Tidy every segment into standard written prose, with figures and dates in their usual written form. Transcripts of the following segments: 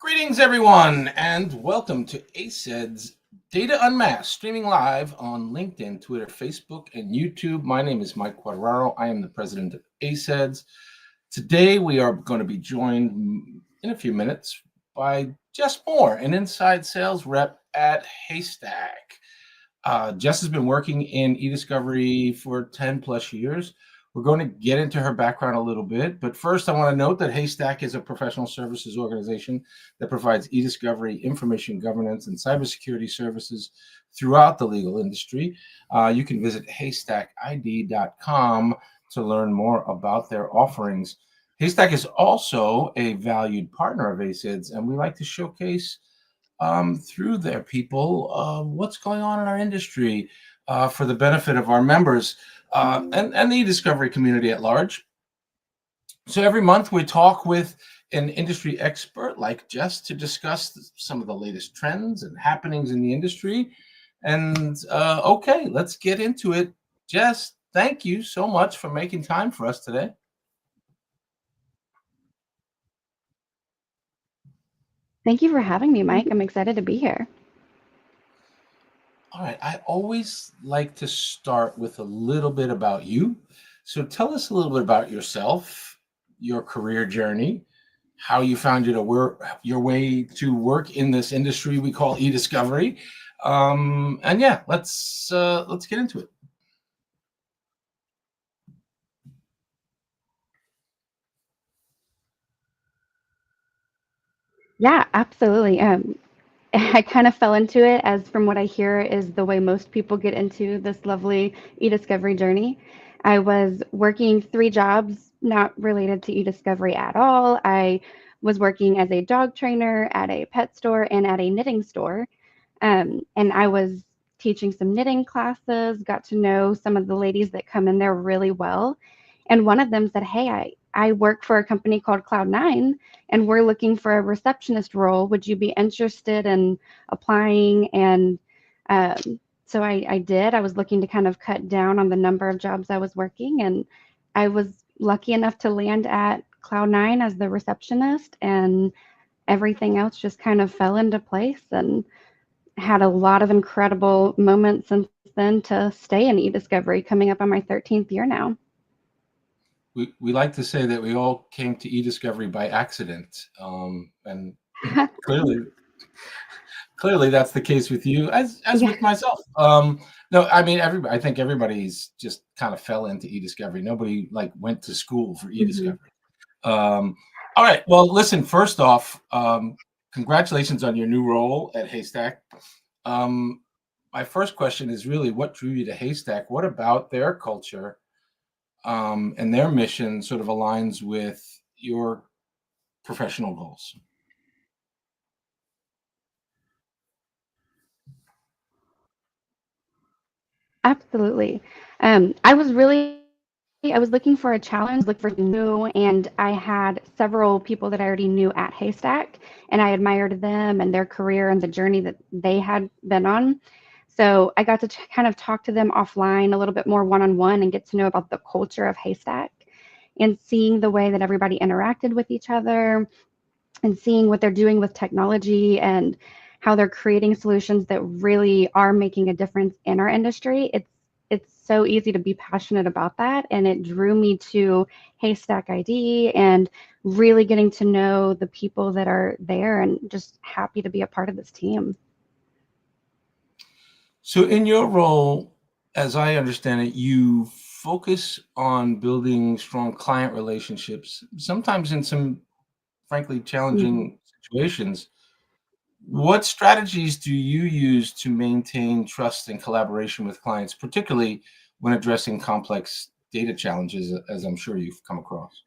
Greetings, everyone, and welcome to ACEDS Data Unmasked, streaming live on LinkedIn, Twitter, Facebook, and YouTube. My name is Mike Quartararo. I am the president of ACEDS. Today, we are going to be joined in a few minutes by Jess Moore, an inside sales rep at Haystack. Jess has been working in e-discovery for 10 plus years. We're going to get into her background a little bit, but first I want to note that Haystack is a professional services organization that provides e-discovery, information governance, and cybersecurity services throughout the legal industry. You can visit HaystackID.com to learn more about their offerings. Haystack is also a valued partner of ACEDS, and we like to showcase through their people what's going on in our industry for the benefit of our members. And the e-discovery community at large. So every month we talk with an industry expert like Jess to discuss some of the latest trends and happenings in the industry. And okay, let's get into it. Jess, thank you so much for making time for us today. Thank you for having me, Mike. I'm excited to be here. All right, I always like to start with a little bit about you. So tell us a little bit about yourself, your career journey, how you found your way to work in this industry we call e-discovery. And yeah, let's get into it. Yeah, absolutely. I kind of fell into it, as from what I hear is the way most people get into this lovely e-discovery journey. I was working 3 jobs not related to e-discovery at all. I was working as a dog trainer at a pet store and at a knitting store. And I was teaching some knitting classes, got to know some of the ladies that come in there really well. And one of them said, "Hey, I work for a company called Cloud9, and we're looking for a receptionist role. Would you be interested in applying?" And so I did. I was looking to kind of cut down on the number of jobs I was working, and I was lucky enough to land at Cloud9 as the receptionist, and everything else just kind of fell into place, and had a lot of incredible moments since then to stay in e-discovery, coming up on my 13th year now. We like to say that we all came to e-discovery by accident, and clearly that's the case with you, as Yeah. with myself. No, I mean I think everybody's just kind of fell into e-discovery. Nobody like went to school for e-discovery. All right. Well, listen. First off, congratulations on your new role at Haystack. My first question is really, what drew you to Haystack? What about their culture and their mission sort of aligns with your professional goals? Absolutely. I was looking for a challenge, looking for something new, and I had several people that I already knew at Haystack, and I admired them and their career and the journey that they had been on. So I got to kind of talk to them offline a little bit more one-on-one and get to know about the culture of Haystack, and seeing the way that everybody interacted with each other, and seeing what they're doing with technology and how they're creating solutions that really are making a difference in our industry. It's so easy to be passionate about that, and it drew me to Haystack ID and really getting to know the people that are there, and just happy to be a part of this team. So in your role, as I understand it, you focus on building strong client relationships, sometimes in some frankly Mhm. challenging situations. What strategies do you use to maintain trust and collaboration with clients, particularly when addressing complex data challenges, as I'm sure you've come across?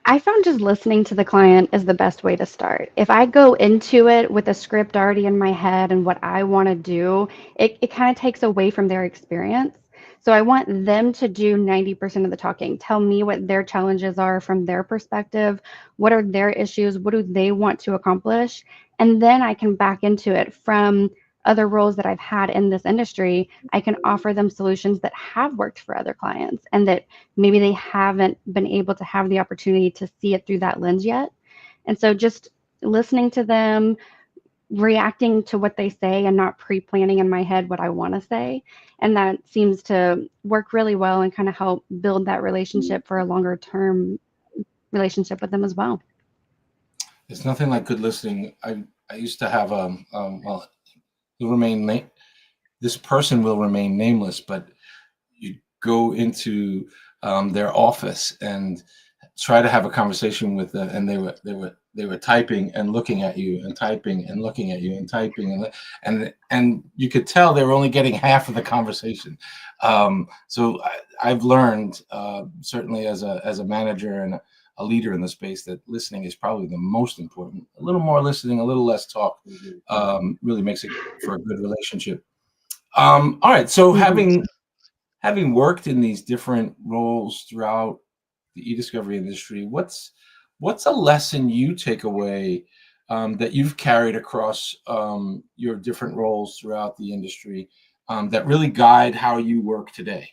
I found just listening to the client is the best way to start. If I go into it with a script already in my head and what I want to do, it kind of takes away from their experience. So I want them to do 90% of the talking. Tell me what their challenges are from their perspective. What are their issues? What do they want to accomplish? And then I can back into it from other roles that I've had in this industry, I can offer them solutions that have worked for other clients and that maybe they haven't been able to have the opportunity to see it through that lens yet. And so just listening to them, reacting to what they say and not pre-planning in my head what I want to say. And that seems to work really well and kind of help build that relationship for a longer term relationship with them as well. It's nothing like good listening. I used to have well, he'll remain this person will remain nameless, but you go into their office and try to have a conversation with them, and they were typing and looking at you and typing and looking at you and typing and you could tell they were only getting half of the conversation. So I've learned certainly as a manager and a leader in the space that listening is probably the most important. A little more listening, a little less talk, really makes it for a good relationship. All right, so Mm-hmm. having worked in these different roles throughout the e-discovery industry, what's a lesson you take away that you've carried across your different roles throughout the industry that really guide how you work today?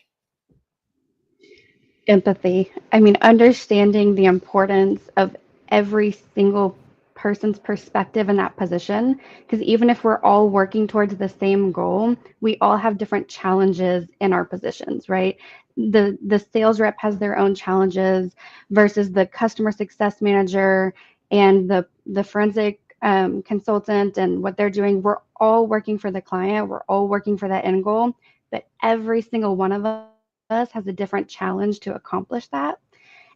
Empathy. I mean, understanding the importance of every single person's perspective in that position. Because even if we're all working towards the same goal, we all have different challenges in our positions, right? The sales rep has their own challenges versus the customer success manager and the forensic consultant and what they're doing. We're all working for the client. We're all working for that end goal, but every single one of us has a different challenge to accomplish that.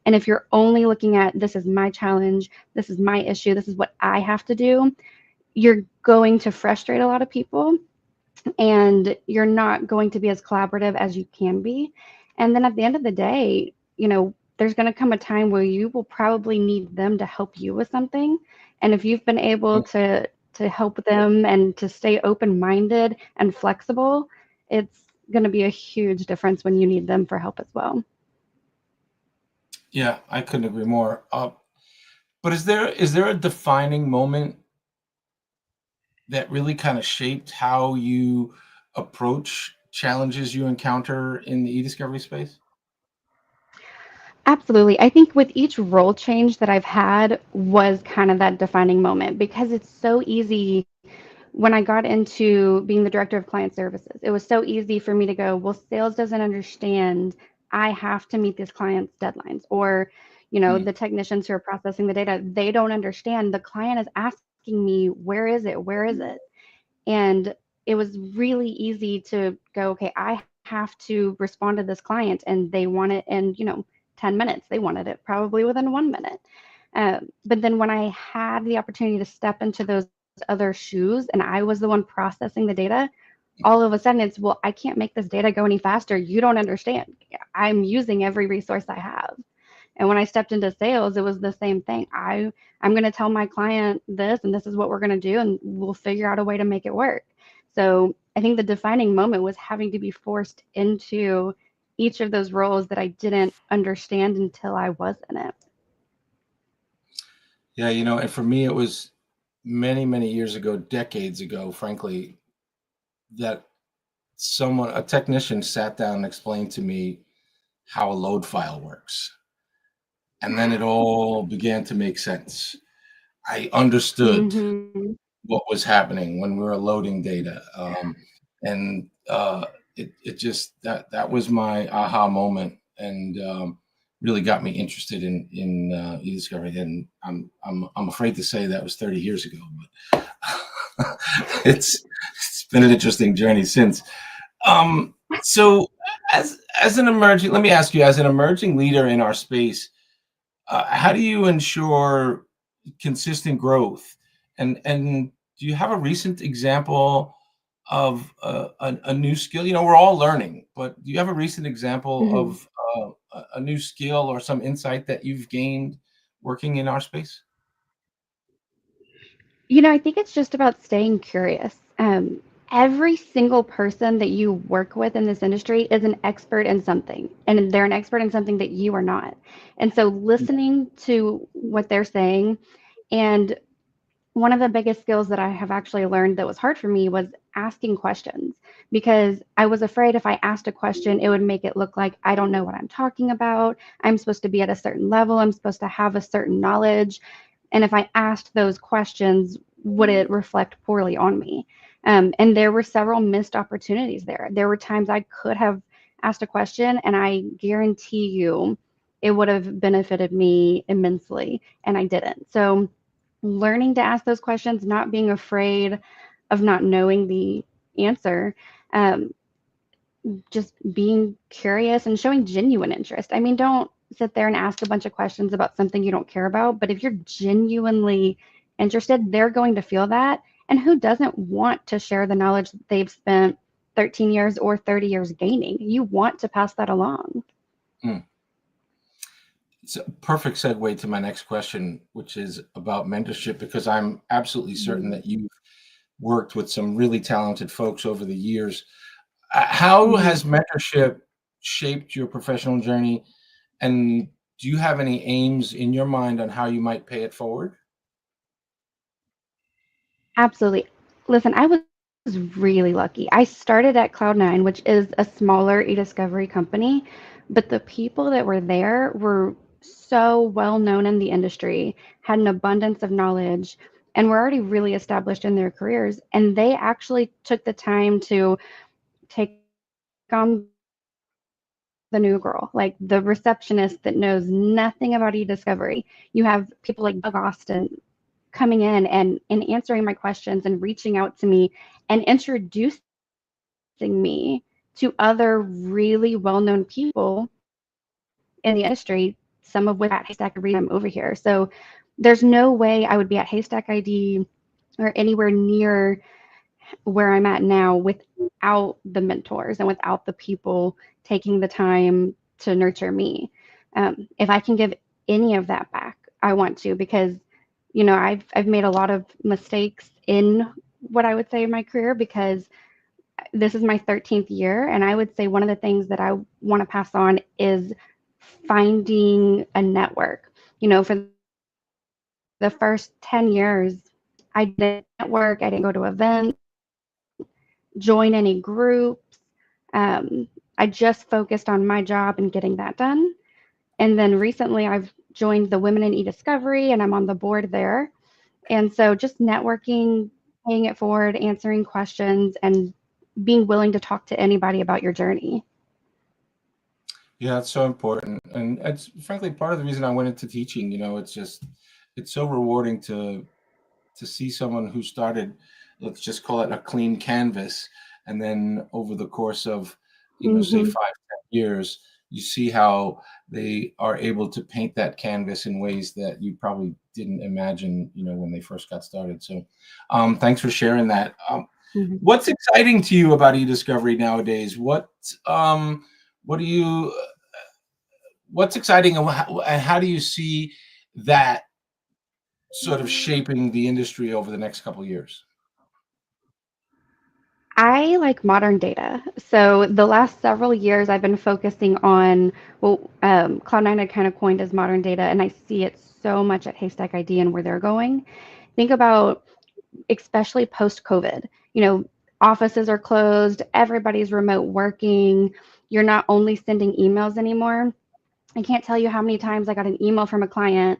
And if you're only looking at this is my challenge, this is my issue, this is what I have to do, you're going to frustrate a lot of people and you're not going to be as collaborative as you can be. And then at the end of the day, there's going to come a time where you will probably need them to help you with something. And if you've been able to help them and to stay open-minded and flexible, it's going to be a huge difference when you need them for help as well. Yeah, I couldn't agree more. But is there a defining moment that really kind of shaped how you approach challenges you encounter in the e-discovery space? Absolutely. I think with each role change that I've had was kind of that defining moment because it's so easy when I got into being the director of client services. It was so easy for me to go, well, sales doesn't understand. I have to meet this client's deadlines. Or, Mm. the technicians who are processing the data, they don't understand. The client is asking me, where is it? Where is it? And it was really easy to go, okay, I have to respond to this client and they want it in, 10 minutes. They wanted it probably within 1 minute. But then when I had the opportunity to step into those other shoes and I was the one processing the data, all of a sudden it's, well, I can't make this data go any faster. You don't understand. I'm using every resource I have. And when I stepped into sales, it was the same thing. I'm going to tell my client this, and this is what we're going to do, and we'll figure out a way to make it work. So I think the defining moment was having to be forced into each of those roles that I didn't understand until I was in it. Yeah, and for me, it was many, many years ago, decades ago, frankly, that a technician sat down and explained to me how a load file works. And then it all began to make sense. I understood Mm-hmm. what was happening when we were loading data. And it just, that was my aha moment, and really got me interested in e-discovery. And I'm afraid to say that was 30 years ago, but it's been an interesting journey since. So as an emerging, let me ask you, as an emerging leader in our space, how do you ensure consistent growth? And do you have a recent example of a new skill? We're all learning, but do you have a recent example Mm-hmm. of a new skill or some insight that you've gained working in our space? I think it's just about staying curious. Every single person that you work with in this industry is an expert in something, and they're an expert in something that you are not. And so listening to what they're saying, and one of the biggest skills that I have actually learned that was hard for me was asking questions, because I was afraid if I asked a question, it would make it look like I don't know what I'm talking about. I'm supposed to be at a certain level. I'm supposed to have a certain knowledge. And if I asked those questions, would it reflect poorly on me? And there were several missed opportunities there. There were times I could have asked a question, and I guarantee you it would have benefited me immensely, and I didn't. So, learning to ask those questions, not being afraid of not knowing the answer, um, just being curious and showing genuine interest. I mean, don't sit there and ask a bunch of questions about something you don't care about, but if you're genuinely interested, they're going to feel that. And who doesn't want to share the knowledge that they've spent 13 years or 30 years gaining? You want to pass that along. Mm. It's a perfect segue to my next question, which is about mentorship, because I'm absolutely certain that you've worked with some really talented folks over the years. How has mentorship shaped your professional journey? And do you have any aims in your mind on how you might pay it forward? Absolutely. Listen, I was really lucky. I started at Cloud9, which is a smaller e-discovery company, but the people that were there were so well known in the industry, had an abundance of knowledge, and were already really established in their careers. And they actually took the time to take on the new girl, like the receptionist that knows nothing about e-discovery. You have people like Doug Austin coming in and answering my questions and reaching out to me and introducing me to other really well-known people in the industry, some of which at HaystackID I'm over here. So there's no way I would be at HaystackID or anywhere near where I'm at now without the mentors and without the people taking the time to nurture me. If I can give any of that back, I want to, because I've made a lot of mistakes in what I would say in my career, because this is my 13th year, and I would say one of the things that I want to pass on is finding a network. For the first 10 years, I didn't network, I didn't go to events, join any groups. I just focused on my job and getting that done. And then recently I've joined the Women in E-Discovery, and I'm on the board there. And so just networking, paying it forward, answering questions, and being willing to talk to anybody about your journey. Yeah, it's so important. And it's frankly part of the reason I went into teaching. It's so rewarding to see someone who started, let's just call it a clean canvas, and then over the course of, say 5-10 years, you see how they are able to paint that canvas in ways that you probably didn't imagine, when they first got started. So thanks for sharing that. What's exciting to you about e-discovery nowadays? What's exciting, and how do you see that sort of shaping the industry over the next couple of years? I like modern data. So the last several years, I've been focusing on, Cloud9 had kind of coined as modern data, and I see it so much at HaystackID and where they're going. Think about, especially post-COVID, offices are closed, everybody's remote working, you're not only sending emails anymore. I can't tell you how many times I got an email from a client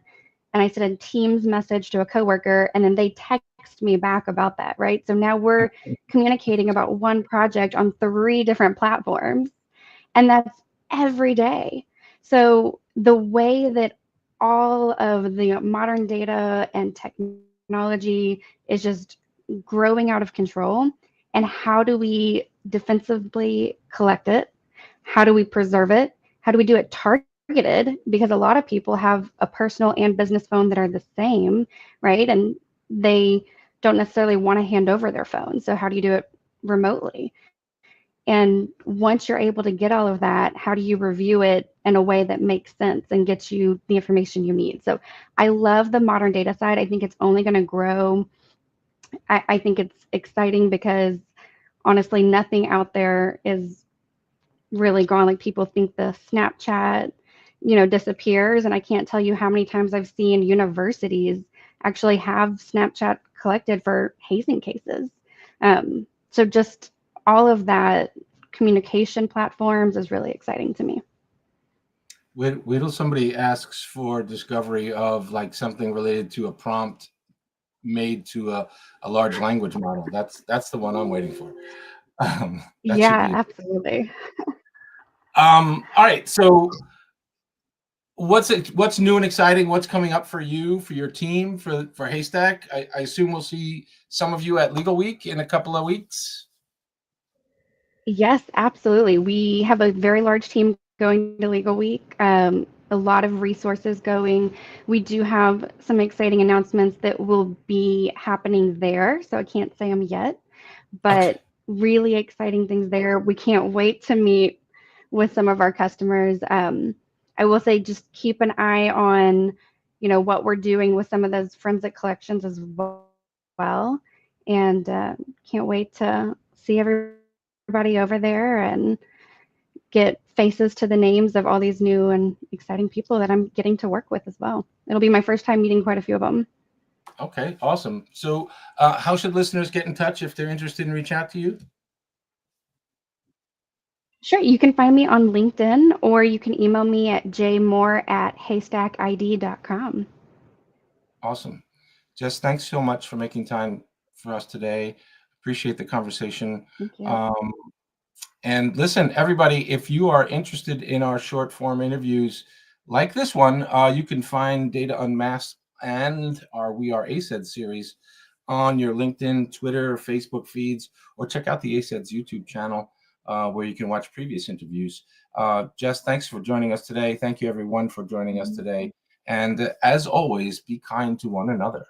and I sent a Teams message to a coworker, and then they text me back about that, right? So now we're communicating about one project on 3 different platforms, and that's every day. So the way that all of the modern data and technology is just growing out of control, and how do we defensively collect it? How do we preserve it? How do we do it targeted? Because a lot of people have a personal and business phone that are the same, right? And they don't necessarily want to hand over their phone. So how do you do it remotely? And once you're able to get all of that, how do you review it in a way that makes sense and gets you the information you need? So I love the modern data side. I think it's only going to grow. I think it's exciting because honestly, nothing out there is really gone. Like, people think the Snapchat, disappears. And I can't tell you how many times I've seen universities actually have Snapchat collected for hazing cases. So just all of that communication platforms is really exciting to me. Wait till somebody asks for discovery of like something related to a prompt made to a large language model. That's the one I'm waiting for. That should Yeah, be. absolutely. All right. So what's new and exciting? What's coming up for you, for your team, for Haystack? I assume we'll see some of you at Legal Week in a couple of weeks. Yes, absolutely. We have a very large team going to Legal Week, a lot of resources going. We do have some exciting announcements that will be happening there, so I can't say them yet, Okay. but really exciting things there. We can't wait to meet with some of our customers. I will say just keep an eye on, what we're doing with some of those forensic collections as well, and can't wait to see everybody over there and get faces to the names of all these new and exciting people that I'm getting to work with as well. It'll be my first time meeting quite a few of them. Okay, awesome. So how should listeners get in touch if they're interested in reach out to you? Sure, you can find me on LinkedIn or you can email me at jmoore@HaystackID.com. Awesome. Jess, thanks so much for making time for us today. Appreciate the conversation. Thank you. Um, and listen, everybody, if you are interested in our short form interviews like this one, you can find Data Unmasked and our We Are ACEDS series on your LinkedIn, Twitter, Facebook feeds, or check out the ACEDS YouTube channel where you can watch previous interviews. Jess, thanks for joining us today. Thank you, everyone, for joining us today. And as always, be kind to one another.